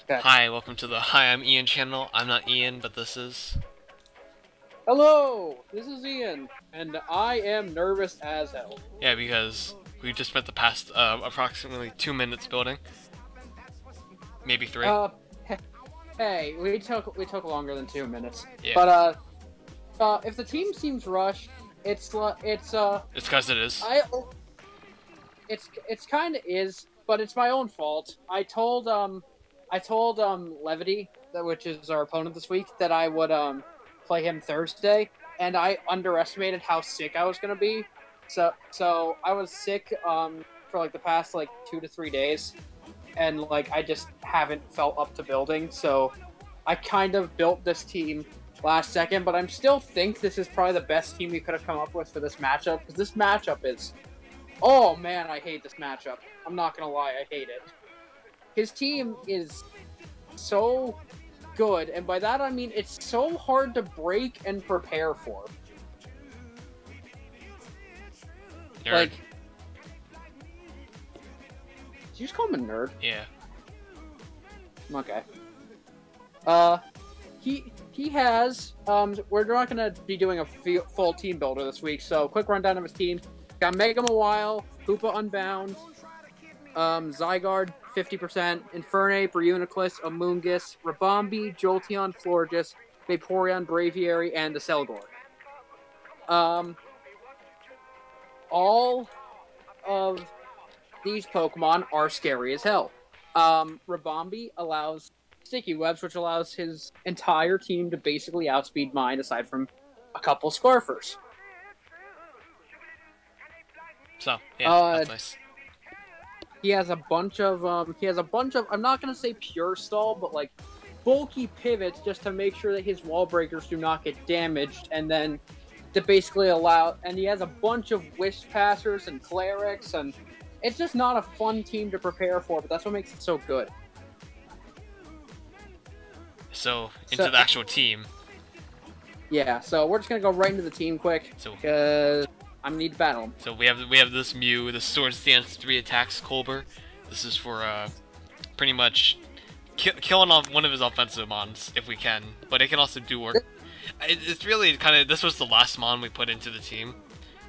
Okay. Hi, welcome to the Hi, I'm Ian channel. I'm not Ian, but this is... Hello, this is Ian, and I am nervous as hell. Yeah, because we just spent the past approximately 2 minutes building. Maybe 3. Hey, we took longer than 2 minutes. Yeah. But if the team seems rushed, it's because it is. It's kind of is, but it's my own fault. I told Levitee, which is our opponent this week, that I would play him Thursday, and I underestimated how sick I was gonna be. So I was sick for like the past 2 to 3 days, and I just haven't felt up to building. So I kind of built this team last second, but I still think this is probably the best team we could have come up with for this matchup, because this matchup is... Oh man, I hate this matchup. I'm not gonna lie, I hate it. His team is so good, and by that I mean it's so hard to break and prepare for. Nerd. Did you just call him a nerd? Yeah. Okay. He has, we're not gonna be doing a full team builder this week, so quick rundown of his team. Got Mega Mawile, Hoopa Unbound, Zygarde, 50%, Infernape, Reuniclus, Amoonguss, Rabombi, Jolteon, Florges, Vaporeon, Braviary, and the Selgor. All of these Pokemon are scary as hell. Rabombi allows Sticky Webs, which allows his entire team to basically outspeed mine, aside from a couple Scarfers. So, yeah, that's nice. He has a bunch of, I'm not gonna say pure stall, but bulky pivots just to make sure that his wall breakers do not get damaged, and then to basically allow, and he has a bunch of Wisp Passers and Clerics, and it's just not a fun team to prepare for, but that's what makes it so good. So, into the actual team. Yeah, so we're just gonna go right into the team quick, because I need to battle him. So we have this Mew, the Sword Stance 3 attacks Colbur. This is for pretty much killing off one of his offensive mons if we can, but it can also do work. It's really kind of, this was the last mon we put into the team.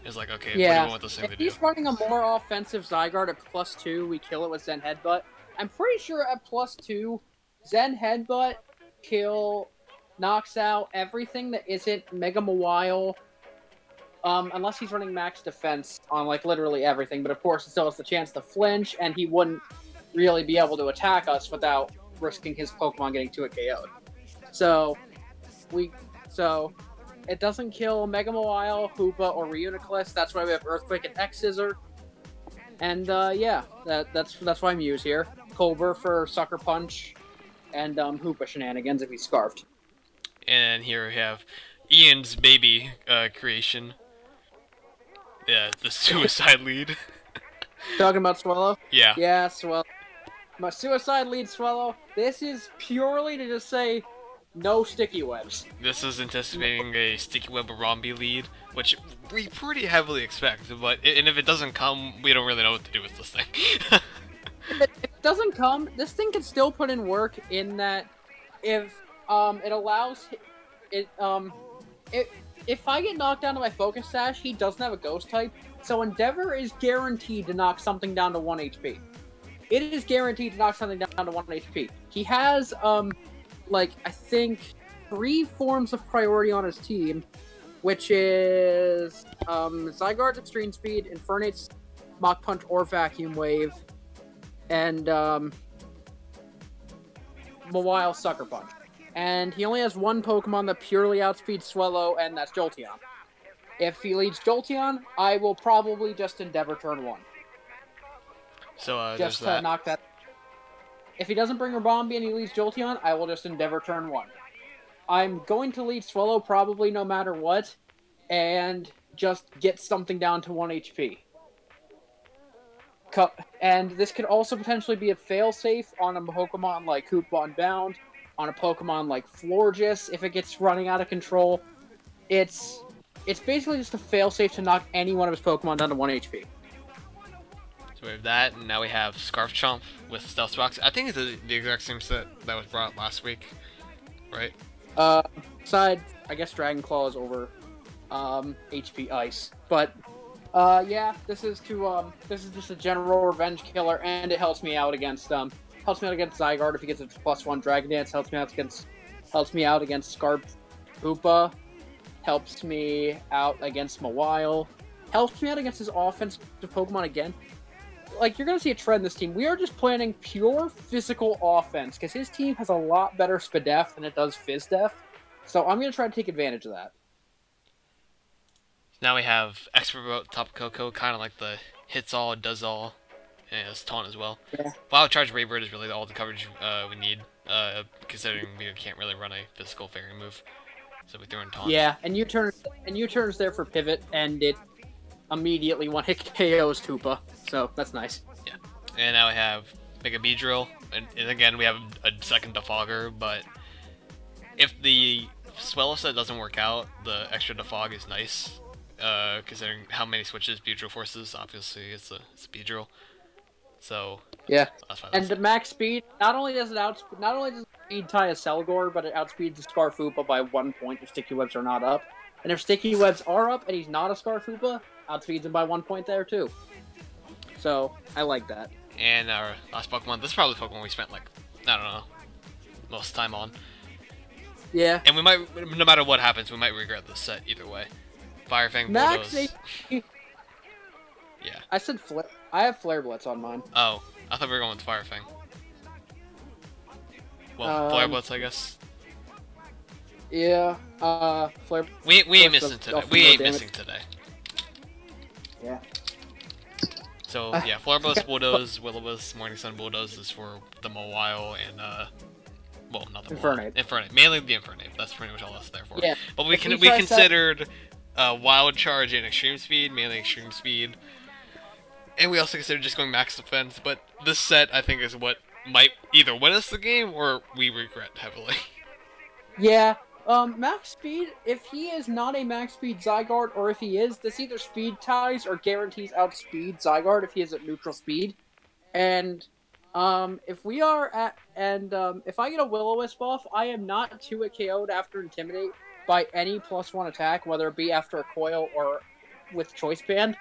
It's like, okay, what do we want this thing to do? If he's running a more offensive Zygarde at +2, we kill it with Zen Headbutt. I'm pretty sure at +2, Zen Headbutt knocks out everything that isn't Mega Mawile. Unless he's running max defense on, literally everything. But, of course, it still has the chance to flinch, and he wouldn't really be able to attack us without risking his Pokemon getting 2-hit KO'd. So, it doesn't kill Mega Mawile, Hoopa, or Reuniclus. That's why we have Earthquake and X-Scissor. And, yeah, that's why Mew's here. Colbur for Sucker Punch, and, Hoopa shenanigans if he's Scarfed. And here we have Ian's baby creation. Yeah, the Suicide Lead. Talking about Swallow? Yeah. Yeah, Swallow. My Suicide Lead Swallow. This is purely to just say, no Sticky Webs. This is anticipating a Sticky Web Rombi lead, which we pretty heavily expect, and if it doesn't come, we don't really know what to do with this thing. If it doesn't come, this thing can still put in work in that if it allows it if I get knocked down to my Focus Sash, he doesn't have a Ghost type, so Endeavor is guaranteed to knock something down to 1 HP. It is guaranteed to knock something down to 1 HP. He has, I think 3 forms of priority on his team, which is, Zygarde's Extreme Speed, Infernate's Mach Punch or Vacuum Wave, and, Mawile Sucker Punch. And he only has 1 Pokemon that purely outspeeds Swallow, and that's Jolteon. If he leads Jolteon, I will probably just Endeavor turn 1. So, just to knock that. If he doesn't bring Rabombi and he leads Jolteon, I will just Endeavor turn 1. I'm going to lead Swallow probably no matter what, and just get something down to 1 HP. And this could also potentially be a failsafe on a Pokemon like Hoopa Unbound, on a Pokemon like Florges if it gets running out of control. It's basically just a failsafe to knock any one of his Pokemon down to 1 HP. So we have that, and now we have Scarf Chomp with Stealth Box. I think it's the exact same set that was brought last week, right? Besides, I guess Dragon Claw is over HP Ice, but yeah, this is just a general revenge killer, and it helps me out against Zygarde if he gets a +1 Dragon Dance. Helps me out against Scarf Hoopa. Helps me out against Mawile. Helps me out against his offensive Pokemon again. Like, you're going to see a trend in this team. We are just planning pure physical offense, because his team has a lot better Spadef than it does Fizdef. So I'm going to try to take advantage of that. Now we have Expert Top Coco, kind of like the hits all, does all, and it's taunt as well. Yeah. Wild Charge Raybird is really all the coverage we need, considering we can't really run a physical fairy move. So we throw in taunt. Yeah, and U-turn is there for pivot, and it immediately one-hit KOs Hoopa. So that's nice. Yeah. And now we have Mega Beedrill, and again we have a second Defogger, but if the Swellow set doesn't work out, the extra Defog is nice. Considering how many switches Beedrill forces, obviously it's a Beedrill. So yeah, that's fine. And the max speed, not only does it speed tie a Selgor, but it outspeeds the Scarfoopa by 1 point if Sticky Webs are not up. And if Sticky Webs are up and he's not a Scarfoopa, outspeeds him by 1 point there too. So I like that. And our last Pokemon, this is probably the Pokemon we spent like, I don't know, most time on. Yeah. And we might, no matter what happens, we might regret this set either way. Firefang, Max Bulldoze. Yeah. I said Flare. I have Flare Blitz on mine. Oh, I thought we were going with Firefang. Well, Flare Blitz, I guess. Yeah. Flare. We ain't missing today. We ain't missing today. Yeah. So yeah, Flare Blitz, Bulldoze, Will-O-Wisp, Morning Sun Bulldoze is for the Mawile and well, not the Infernape. Infernape, mainly the Infernape. That's pretty much all that's there for. Yeah. But we considered Wild Charge and Extreme Speed, mainly Extreme Speed, and we also considered just going Max Defense. But this set, I think, is what might either win us the game or we regret heavily. Yeah. Max Speed, if he is not a Max Speed Zygarde, or if he is, this either speed ties or guarantees outspeed Zygarde if he is at neutral speed. And if we are at, if I get a Will-O-Wisp off, I am not 2-hit KO'd after Intimidate by any +1 attack, whether it be after a Coil or with Choice Band,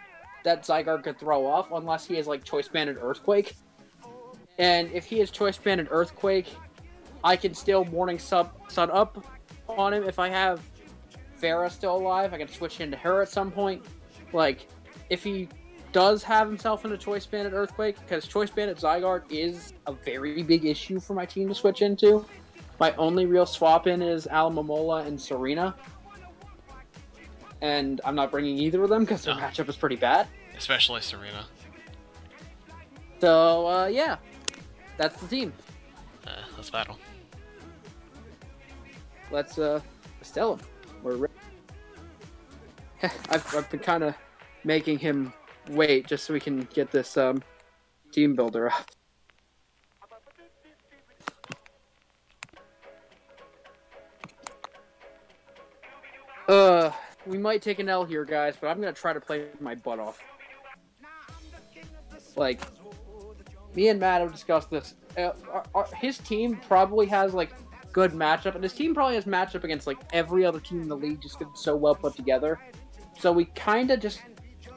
that Zygarde could throw off, unless he is like Choice Banded Earthquake. And if he is Choice Banded Earthquake, I can still Morning Sun up on him. If I have Farah still alive, I can switch into her at some point. Like, if he does have himself in a Choice Banded Earthquake, because Choice Banded Zygarde is a very big issue for my team to switch into. My only real swap in is Alamomola and Serena. And I'm not bringing either of them because their matchup is pretty bad. Especially Serena. So, yeah. That's the team. Let's battle. Let's tell him. We're ready. I've been kind of making him wait just so we can get this team builder up. We might take an L here, guys, but I'm gonna try to play my butt off. Like, me and Matt have discussed this. His team probably has like good matchup, and his team probably has matchup against like every other team in the league, just because it's so well put together. So we kind of just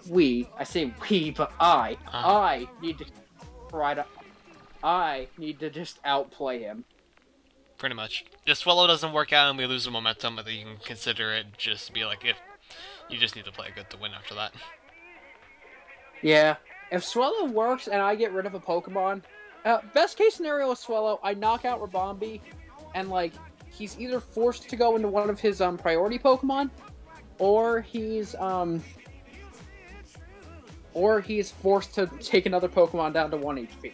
I say we, but I need to try to. I need to just outplay him. Pretty much. If Swellow doesn't work out and we lose the momentum, you can consider it just be like, if you just need to play good to win after that. Yeah. If Swellow works and I get rid of a Pokemon, best case scenario with Swellow, I knock out Rabombi, and like he's either forced to go into one of his priority Pokemon, or he's forced to take another Pokemon down to 1 HP.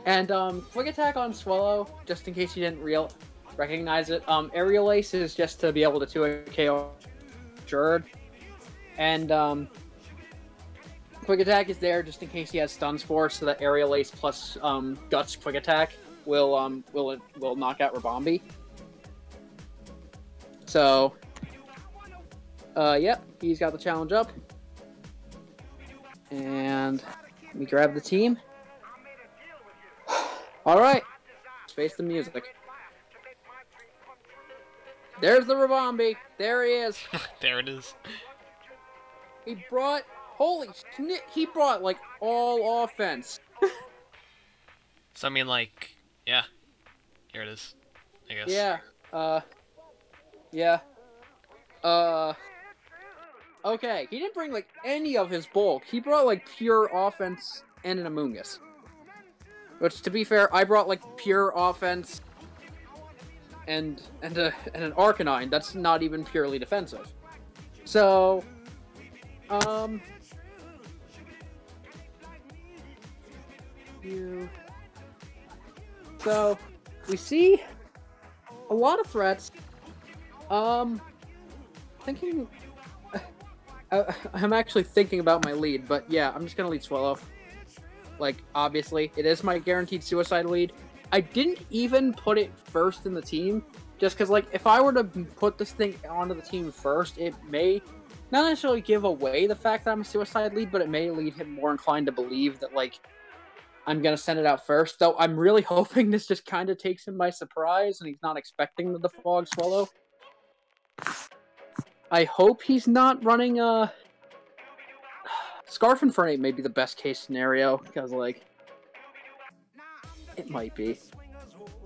And Quick Attack on Swellow, just in case you didn't recognize it. Aerial Ace is just to be able to 2-hit KO Jerd. And Quick Attack is there just in case he has Stun Spore, so that Aerial Ace plus Guts Quick Attack will knock out Rabombi. So Yep, he's got the challenge up. And we grab the team. Alright, let's face the music. There's the Rabambi. There he is. There it is. He brought, holy shit, he brought, like, all offense. So, I mean, like, yeah. Here it is, I guess. Yeah. Okay, he didn't bring, like, any of his bulk. He brought, like, pure offense and an Amoongus. Which, to be fair, I brought, like, pure offense and an Arcanine. That's not even purely defensive. So, So, we see a lot of threats. Thinking... I'm actually thinking about my lead, but yeah, I'm just gonna lead Swallow. Like, obviously, it is my guaranteed suicide lead. I didn't even put it first in the team, just because, like, if I were to put this thing onto the team first, it may not necessarily give away the fact that I'm a suicide lead, but it may lead him more inclined to believe that, like, I'm gonna send it out first. Though I'm really hoping this just kind of takes him by surprise, and he's not expecting the Defog Swallow. I hope he's not running, Scarf Infernape may be the best case scenario, because, like, it might be.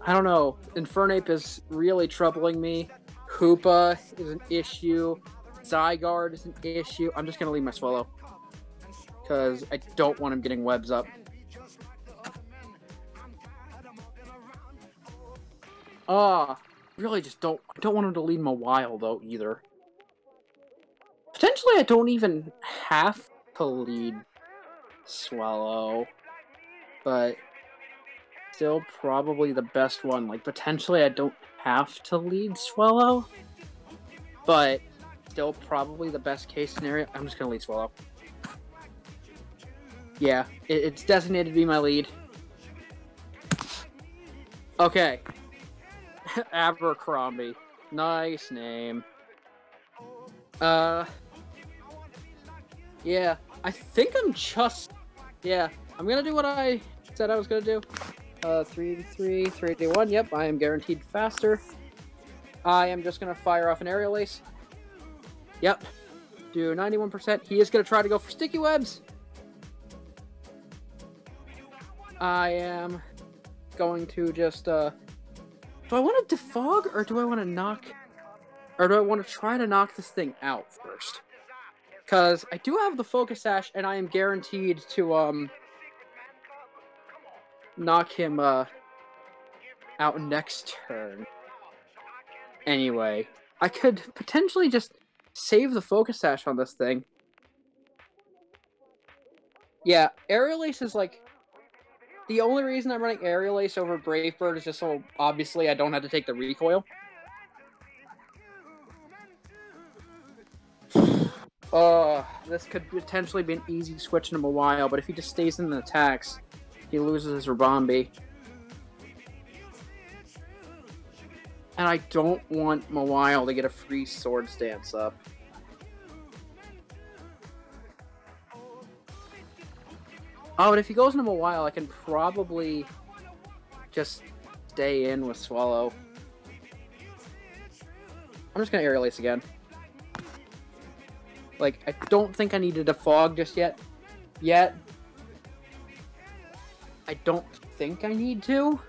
I don't know. Infernape is really troubling me. Hoopa is an issue. Zygarde is an issue. I'm just going to leave my Swallow, because I don't want him getting webs up. Really just don't... I don't want him to lead Mawile, though, either. Potentially, I don't even have to lead Swallow, but still probably the best one. Like, potentially I don't have to lead Swallow, but still probably the best case scenario. I'm just gonna lead Swallow. Yeah, it's designated to be my lead. Okay. Abercrombie. Nice name. Yeah, I think I'm just... Yeah, I'm gonna do what I said I was gonna do. 3-3, 3-1, yep, I am guaranteed faster. I am just gonna fire off an Aerial Ace. Yep. Do 91%. He is gonna try to go for Sticky Webs. I am going to just, do I want to defog, or do I want to knock... Or do I want to try to knock this thing out first? Because I do have the Focus Sash, and I am guaranteed to, knock him, out next turn. Anyway, I could potentially just save the Focus Sash on this thing. Yeah, Aerial Ace is, like... The only reason I'm running Aerial Ace over Brave Bird is just so, obviously, I don't have to take the recoil. This could potentially be an easy switch into Mawile, but if he just stays in the attacks, he loses his Rabambi. And I don't want Mawile to get a free Swords Dance up. Oh, but if he goes into Mawile, I can probably just stay in with Swallow. I'm just gonna Aerial Ace again. Like, I don't think I need to defog just yet. I don't think I need to.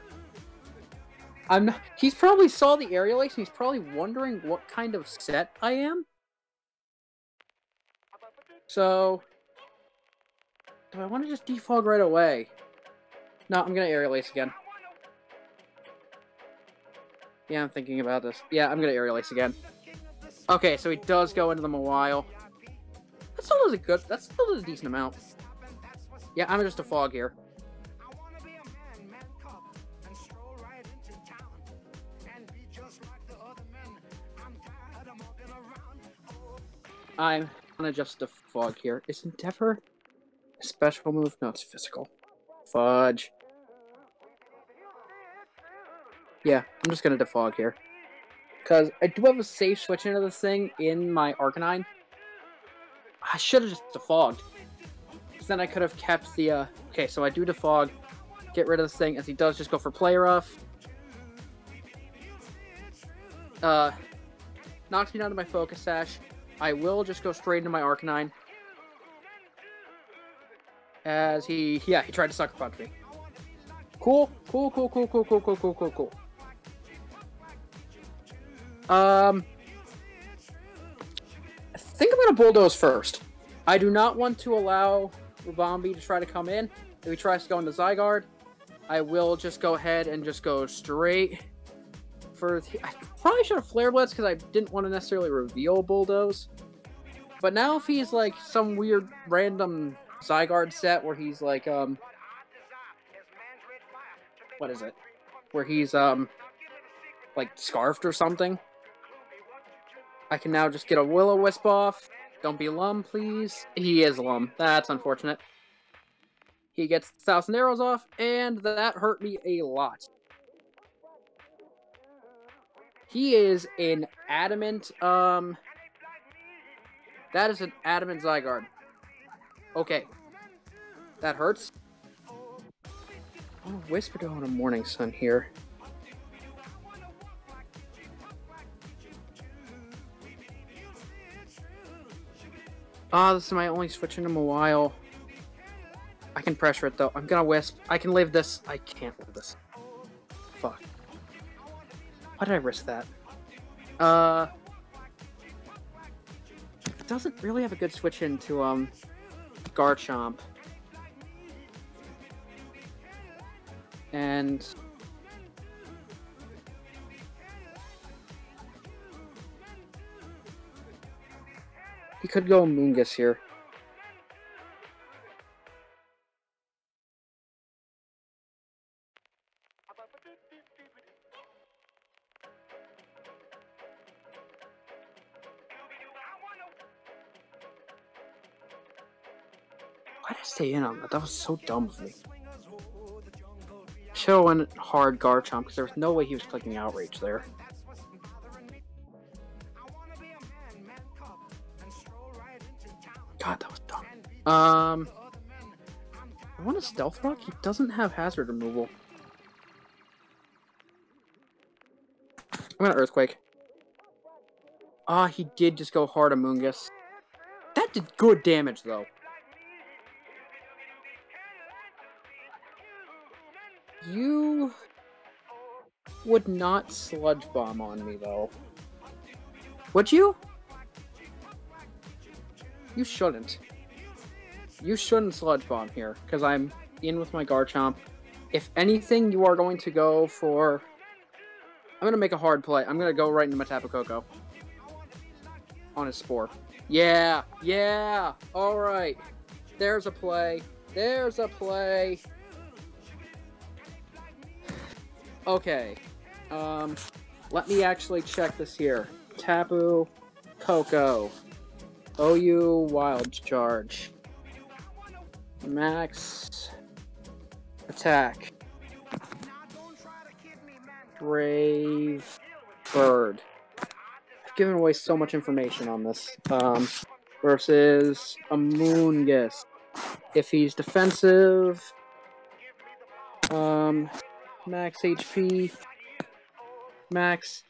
I'm not... He's probably saw the Aerial Ace, and he's probably wondering what kind of set I am. So... Do I want to just defog right away? No, I'm gonna Aerial Ace again. Yeah, I'm thinking about this. Yeah, I'm gonna Aerial Ace again. Okay, so he does go into the Mawile. That still is a good... That still is a decent amount. Yeah, I'm just a fog here. I'm gonna just a fog here. Is Endeavor a special move? No, it's physical. Fudge. Yeah, I'm just gonna defog here. Because I do have a safe switch into this thing in my Arcanine. I should have just defogged. Because then I could have kept the, Okay, so I do defog. Get rid of this thing, as he does just go for Play Rough. Knocks me down to my Focus Sash. I will just go straight into my Arcanine. As he tried to Sucker Punch me. Cool. I think I'm gonna Bulldoze first. I do not want to allow Rubambi to try to come in. If he tries to go into Zygarde, I will just go ahead and just go straight for... I probably should have Flare Blitz because I didn't want to necessarily reveal Bulldoze. But now if he's like some weird random Zygarde set where he's like, what is it? Where he's, like scarfed or something. I can now just get a Will-O-Wisp off. Don't be Lum, please. He is Lum. That's unfortunate. He gets 1,000 arrows off, and that hurt me a lot. He is an adamant, that is an adamant Zygarde. Okay. That hurts. I'm gonna Whisper to on a Morning Sun here. This is my only switch in a while. I can pressure it though. I'm gonna Wisp. I can live this. I can't live this. Fuck. Why did I risk that? It doesn't really have a good switch into, Garchomp. And... he could go Moongus here. Why did I stay in on that? That was so dumb of me. Should have went hard Garchomp because there was no way he was clicking Outrage there. God, that was dumb. I want a Stealth Rock? He doesn't have hazard removal. I'm gonna Earthquake. He did just go hard on Moongus. That did good damage, though. You would not Sludge Bomb on me, though. Would you? You shouldn't. You shouldn't Sludge Bomb here, because I'm in with my Garchomp. If anything, you are going to go for... I'm going to make a hard play. I'm going to go right into my Tapu Koko. On his Spore. Yeah! Yeah! Alright. There's a play. There's a play. Okay. Let me actually check this here. Tapu Koko. OU Wild Charge. Max Attack. Brave Bird. I've given away so much information on this. Versus a Moongus. If he's defensive, max HP, max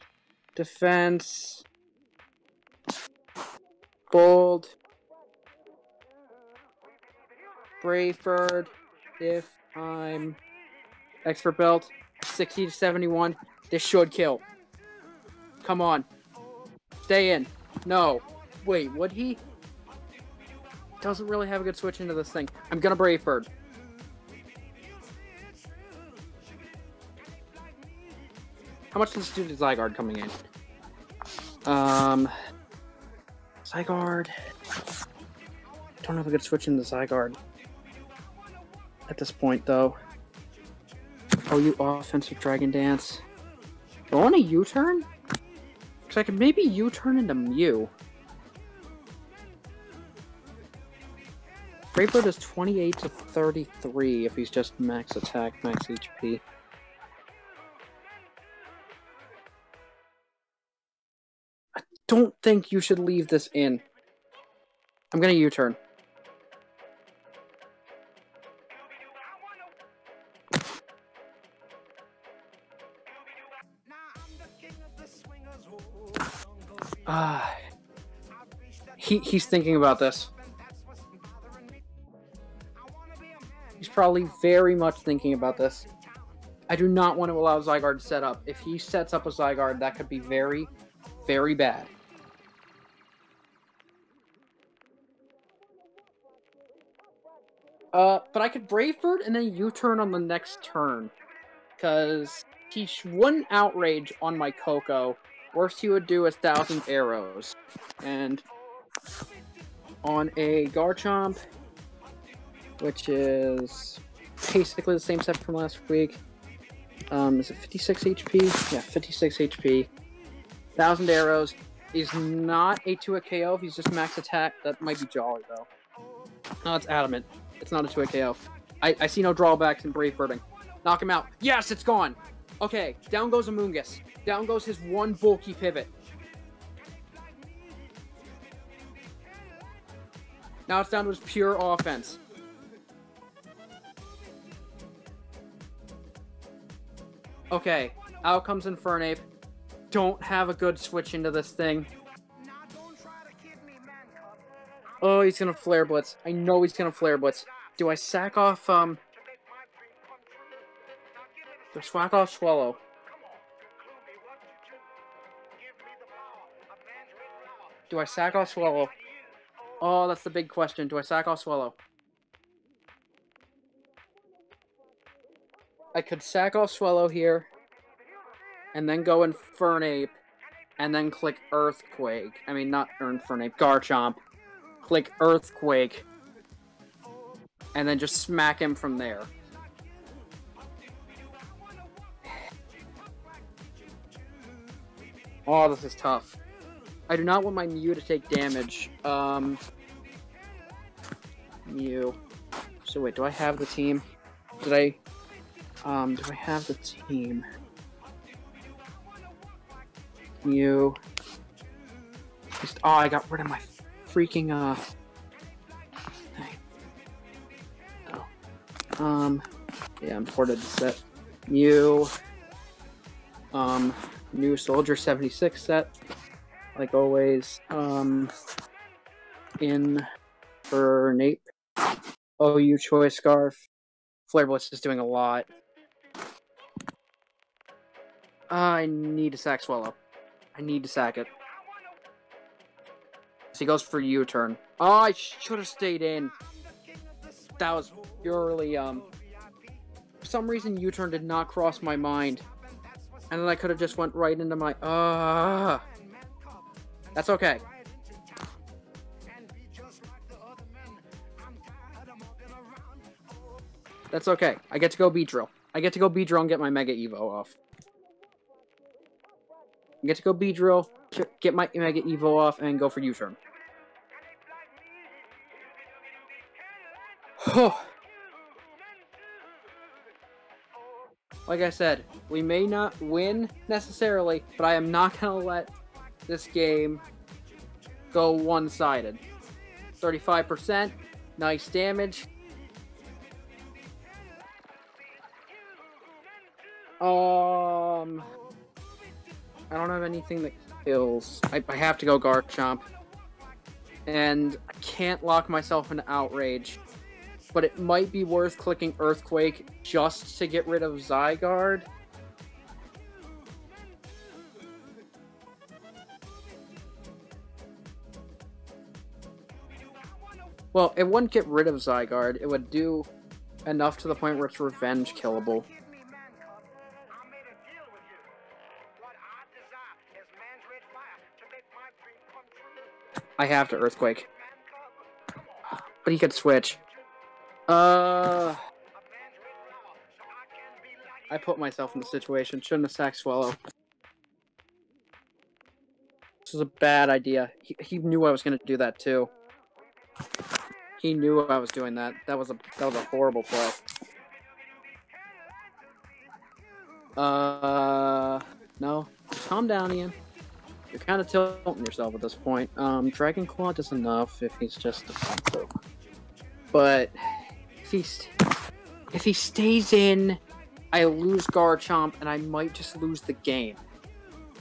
defense, bold, Brave Bird. If I'm Expert Belt, 60 to 71, this should kill. Come on. Stay in. No. Wait, would he? Doesn't really have a good switch into this thing. I'm gonna Brave Bird. How much does this do to Zygarde coming in? Zygarde. Don't have a good switch into Zygarde. At this point, though. Oh, you offensive Dragon Dance. Do I want a U-turn? Because I could maybe U-turn into Mew. Brave Bird is 28 to 33 if he's just max attack, max HP. don't think you should leave this in. I'm gonna U-turn. He's thinking about this. He's probably very much thinking about this. I do not want to allow Zygarde to set up. If he sets up a Zygarde, that could be very, very bad. But I could Brave Bird and then U-turn on the next turn. Because he wouldn't Outrage on my Koko. Worst he would do is 1,000 Arrows. And on a Garchomp, which is basically the same set from last week. Is it 56 HP? Yeah, 56 HP. 1,000 Arrows. Is not a 2-hit KO if he's just max attack. That might be Jolly, though. No, it's Adamant. It's not a 2-hit KO. I see no drawbacks in Brave Birding. Knock him out. Yes, it's gone! Okay, down goes Amoonguss. Down goes his one bulky pivot. Now it's down to his pure offense. Okay, out comes Infernape. Don't have a good switch into this thing. Oh, he's gonna Flare Blitz. I know he's gonna Flare Blitz. Do I sack off, Do I sack off Swallow? Do I sack off Swallow? Oh, that's the big question. Do I sack off Swallow? I could sack off Swallow here, and then go Infernape, and then click Earthquake. I mean, not Infernape, Garchomp. Click Earthquake, and then just smack him from there. Oh, this is tough. I do not want my Mew to take damage. Mew. So wait, do I have the team? Do I have the team? Mew. Oh, I got rid of my freaking, yeah, imported the set. Mew. New Soldier 76 set. Like always. Infernape. OU Choice Scarf. Flare Blitz is doing a lot. I need to sack Swallow. I need to sack it. So he goes for U-turn. Oh, I should have stayed in. That was purely, for some reason U-turn did not cross my mind. And then I could have just went right into my, That's okay. That's okay. I get to go Beedrill. I get to go Beedrill and get my Mega Evo off. I get to go Beedrill, get my Mega Evo off, and go for U-turn. Like I said, we may not win necessarily, but I am not going to let this game go one-sided. 35%, nice damage. I don't have anything that kills. I have to go Garchomp. And I can't lock myself into Outrage. But it might be worth clicking Earthquake just to get rid of Zygarde. Well, it wouldn't get rid of Zygarde. It would do enough to the point where it's revenge killable. I have to Earthquake. But he could switch. I put myself in the situation. Shouldn't have sacked Swallow. This was a bad idea. He knew I was going to do that too. He knew I was doing that. That was a horrible play. No. Calm down, Ian. You're kind of tilting yourself at this point. Dragon Claw does enough if he's just defensive. But if he stays in, I lose Garchomp and I might just lose the game.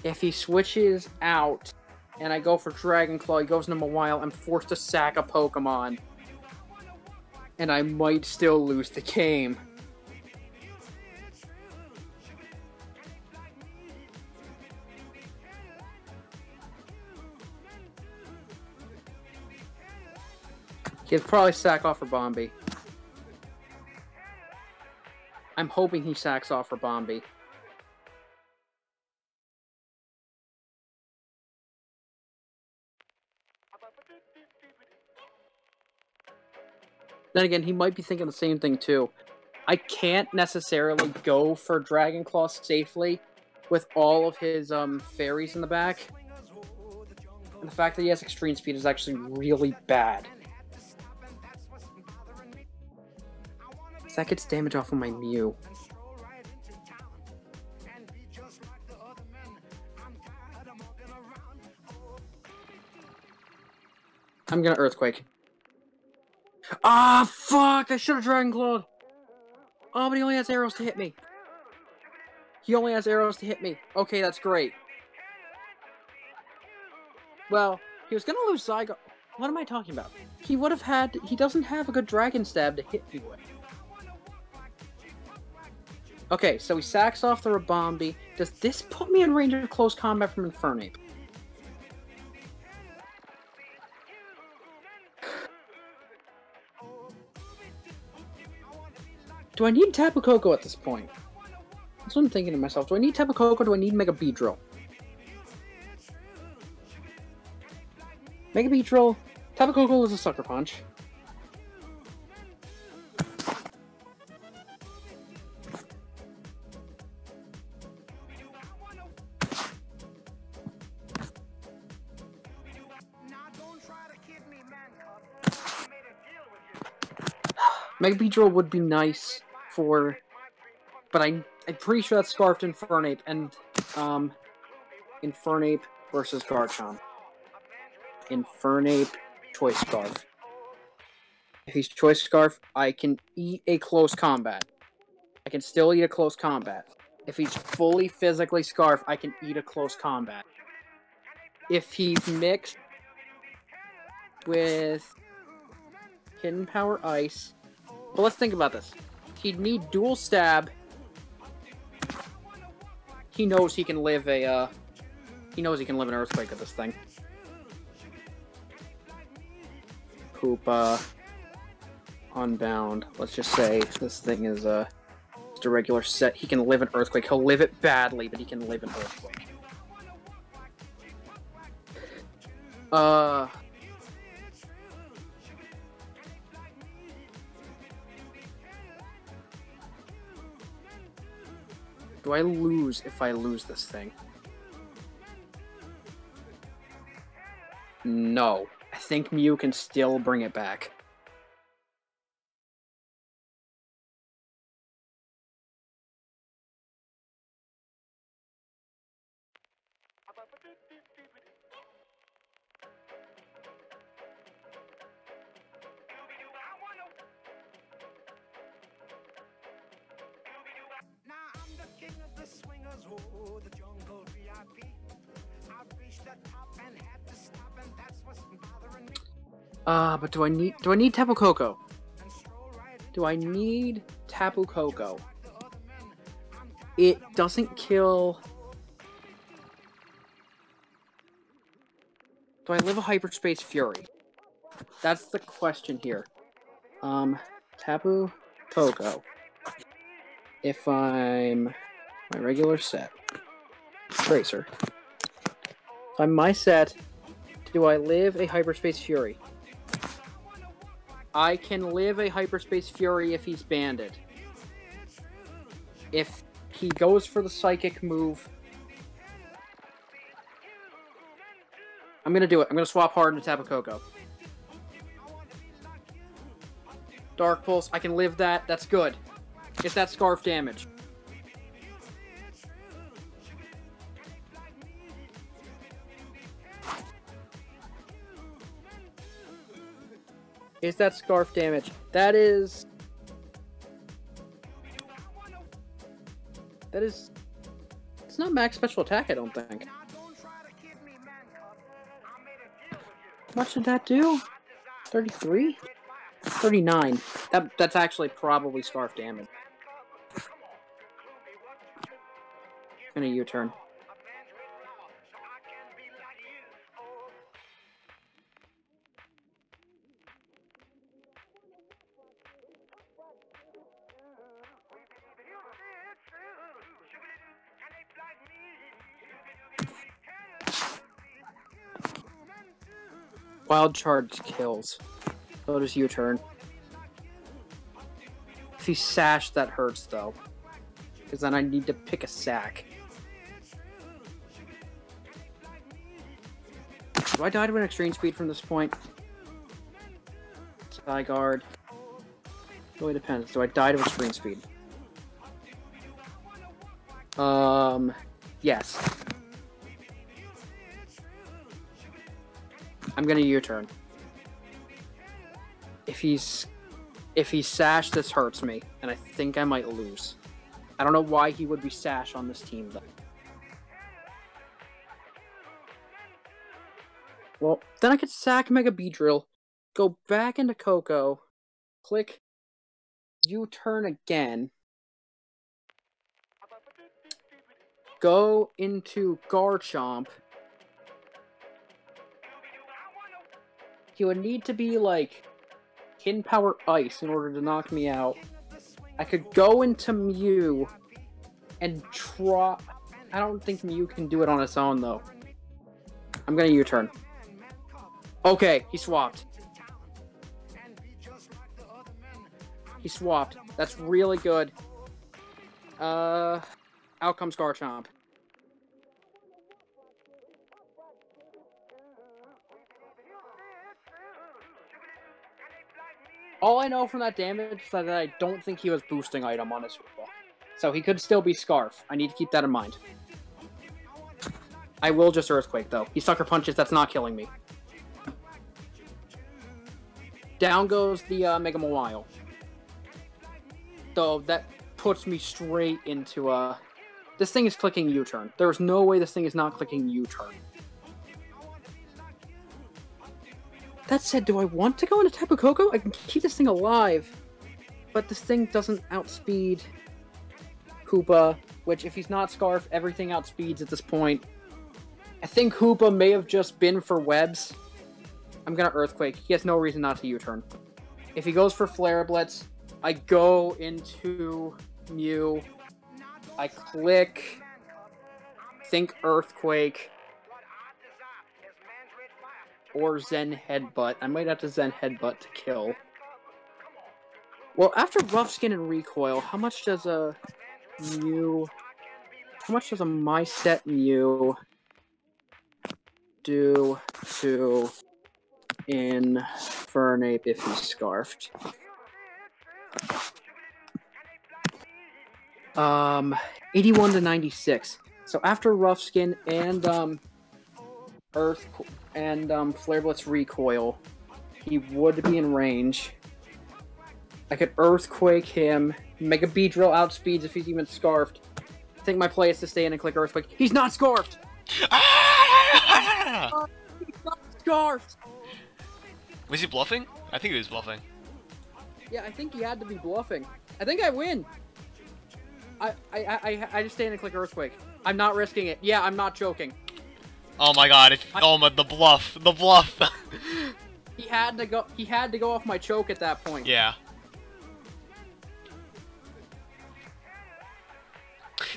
If he switches out and I go for Dragon Claw, he goes into Mawile, I'm forced to sack a Pokemon. And I might still lose the game. He'll probably sack off for Bombi. I'm hoping he sacks off for Bombi. Then again, he might be thinking the same thing too. I can't necessarily go for Dragon Claw safely with all of his fairies in the back. And the fact that he has extreme speed is actually really bad. That gets damage off of my Mew. I'm gonna Earthquake. Ah, fuck! I should have Dragon Clawed! Oh, but he only has arrows to hit me. He only has arrows to hit me. Okay, that's great. Well, he was gonna lose Zygarde. What am I talking about? He would have had... He doesn't have a good Dragon Stab to hit me with. Okay, so he sacks off the Rabombi. Does this put me in range of close combat from Infernape? Do I need Tapu Koko at this point? That's what I'm thinking to myself. Do I need Tapu Koko or do I need Mega Beedrill? Mega Beedrill. Tapu Koko is a Sucker Punch. Mega Beedrill would be nice for... But I'm pretty sure that's Scarfed Infernape, and, Infernape versus Garchomp. Infernape, Choice Scarf. If he's Choice Scarf, I can eat a close combat. I can still eat a close combat. If he's fully physically Scarf, I can eat a close combat. If he's mixed with Hidden Power Ice... But let's think about this. He'd need Dual Stab. He knows he can live a, he knows he can live an Earthquake with this thing. Koopa. Unbound. Let's just say this thing is, just a regular set. He can live an Earthquake. He'll live it badly, but he can live an Earthquake. Do I lose if I lose this thing? No. I think Mew can still bring it back. But do I need Tapu Koko? Do I need Tapu Koko? It doesn't kill... Do I live a Hyperspace Fury? That's the question here. Tapu Koko. If I'm my regular set. Tracer. If I'm my set, do I live a Hyperspace Fury? I can live a Hyperspace Fury if he's banded. If he goes for the Psychic move... I'm gonna do it. I'm gonna swap hard into Tapu Koko. Dark Pulse, I can live that. That's good. Get that Scarf damage. Is that scarf damage? That is... It's not max special attack, I don't think. How much did that do? 33? 39. That's actually probably scarf damage. And a U-turn. Wild charge kills. So does U-turn. If he sash, that hurts though. Because then I need to pick a sack. Do I die to an extreme speed from this point? Side guard. It really depends. Do I die to extreme speed? Yes. I'm gonna U-turn. If he's sash, this hurts me, and I think I might lose. I don't know why he would be sash on this team though. Well, then I could sack Mega Beedrill, go back into Coco, click U-turn again, go into Garchomp. He would need to be like Hidden Power Ice in order to knock me out. I could go into Mew and try. I don't think Mew can do it on its own though. I'm gonna U-turn. Okay, he swapped. He swapped. That's really good. Out comes Garchomp. All I know from that damage is that I don't think he was boosting item on his Hoopa. So he could still be Scarf. I need to keep that in mind. I will just Earthquake, though. He Sucker Punches, that's not killing me. Down goes the Mega Mawile. So that puts me straight into, This thing is clicking U-turn. There is no way this thing is not clicking U-turn. That said, do I want to go into Tapu Koko? I can keep this thing alive. But this thing doesn't outspeed Hoopa, which if he's not Scarf, everything outspeeds at this point. I think Hoopa may have just been for webs. I'm gonna Earthquake. He has no reason not to U-turn. If he goes for Flare Blitz, I go into Mew. I click. Think Earthquake. Or Zen Headbutt. I might have to Zen Headbutt to kill. Well, after Rough Skin and Recoil, how much does a Mew... How much does a My Set Mew do to Infernape if he's Scarfed? 81 to 96. So after Rough Skin and Flare Blitz Recoil, he would be in range. I could Earthquake him. Mega Beedrill outspeeds if he's even Scarfed. I think my play is to stay in and click Earthquake. He's not Scarfed! He's not Scarfed! Was he bluffing? I think he was bluffing. Yeah, I think he had to be bluffing. I think I win! I just stay in and click Earthquake. I'm not risking it. Yeah, I'm not joking. Oh my god, the bluff. The bluff. He had to go off my choke at that point. Yeah.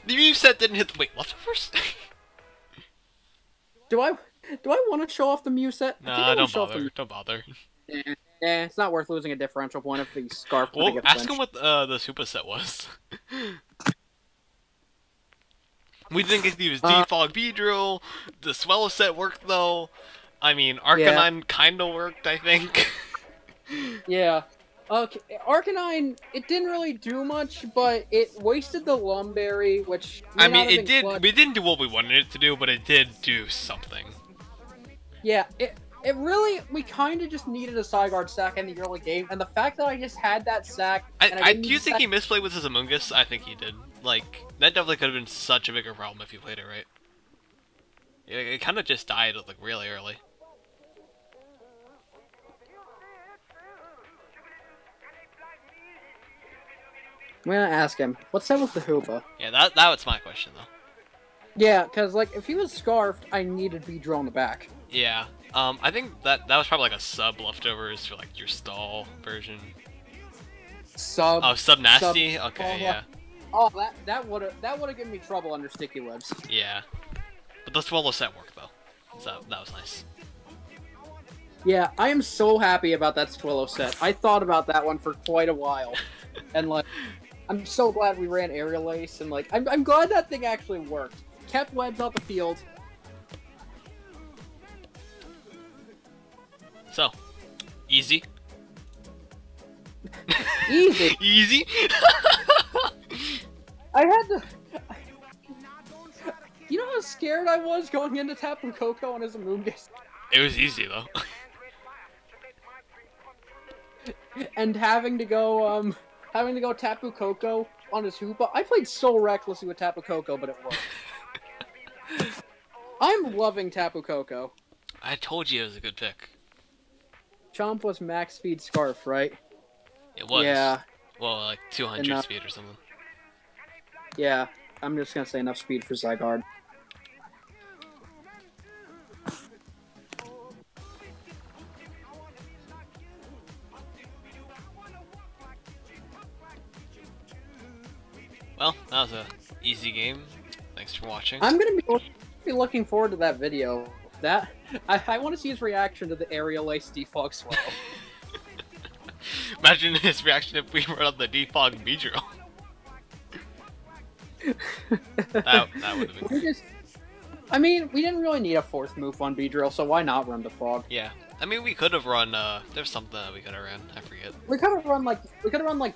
The Mew set didn't hit the leftovers? Do I want to show off the Mew set? Nah, don't bother. Don't bother. Yeah, it's not worth losing a differential point if the Scarf. Well, ask him what the Super set was. We didn't get to use Defog Beedrill. The Swellow set worked though. I mean, Arcanine kinda worked, I think. Yeah. Okay, Arcanine, it didn't really do much, but it wasted the Lumberry, which... I mean, it did... We didn't do what we wanted it to do, but it did do something. Yeah, It really, we kind of just needed a side guard sack in the early game, and the fact that I just had that sack. Do you think he misplayed with his Among Us? I think he did. Like, that definitely could have been such a bigger problem if he played it right. It kind of just died, like, really early. I'm gonna ask him, what's up with the Hoopa? Yeah, that was my question, though. Yeah, because, like, if he was scarfed, I needed Beedrill on the back. Yeah. I think that was probably like a sub leftovers for like your stall version. Sub. Oh, sub nasty. Okay, yeah. Oh, that would have given me trouble under sticky webs. Yeah, but the swallow set worked though, so that was nice. Yeah, I am so happy about that swallow set. I thought about that one for quite a while, and like, I'm so glad we ran aerial ace, and like, I'm glad that thing actually worked. Kept webs out the field. So, easy. Easy. Easy. I had to. You know how scared I was going into Tapu Koko on his Amoonguss? It was easy though. And having to go Tapu Koko on his Hoopa. I played so recklessly with Tapu Koko, but it worked. I'm loving Tapu Koko. I told you it was a good pick. Chomp was max speed scarf, right? It was. Yeah. Well, like 200 speed or something. Yeah, I'm just gonna say enough speed for Zygarde. Well, that was a easy game. Thanks for watching. I'm gonna be looking forward to that video. I want to see his reaction to the aerial ace defog swallow. Imagine his reaction if we were on the defog Beedrill. that would have been. I mean, we didn't really need a fourth move on Beedrill, so why not run the fog? Yeah, I mean, we could have run. There's something that we could have ran. I forget. We could have run like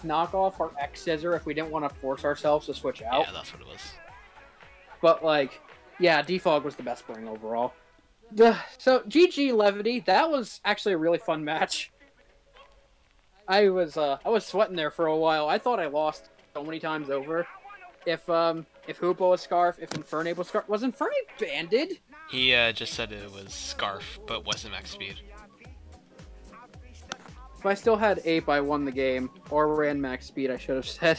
knockoff or X scissor if we didn't want to force ourselves to switch out. Yeah, that's what it was. But like, yeah, defog was the best bring overall. So GG Levitee, that was actually a really fun match. I was sweating there for a while. I thought I lost so many times over. If Hoopa was scarf, if Infernape was scarf, was Infernape banded? He just said it was scarf, but wasn't max speed. If I still had Ape, I won the game, or ran max speed. I should have said.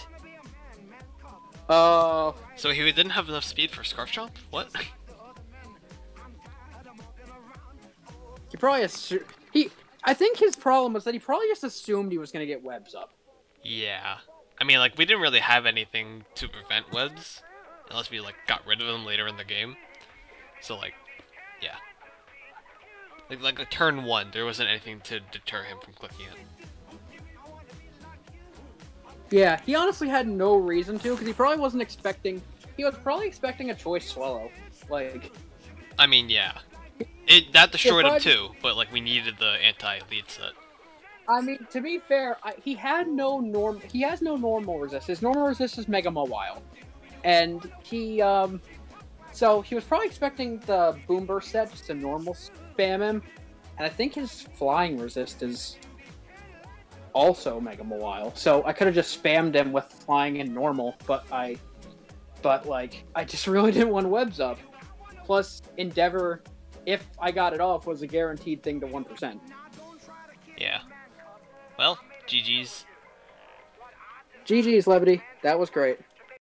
Oh. So he didn't have enough speed for Scarf Jump? What? He probably I think his problem was that he probably just assumed he was gonna get webs up. Yeah. I mean, like, we didn't really have anything to prevent webs, unless we, like, got rid of them later in the game. So, like, yeah. Like a turn 1, there wasn't anything to deter him from clicking it. Yeah, he honestly had no reason to, because he probably wasn't expecting... He was probably expecting a choice swallow. Like... I mean, yeah. That destroyed him too, but, like, we needed the anti-lead set. I mean, to be fair, he has no normal resist. His normal resist is Mega Mawile. And he, so he was probably expecting the Boom Burst set just to normal spam him. And I think his flying resist is also Mega Mawile. So I could have just spammed him with flying and normal, but I just really didn't want webs up. Plus, Endeavor, if I got it off, was a guaranteed thing to 1%. Yeah. Well, GG's. GG's, Levitee. That was great.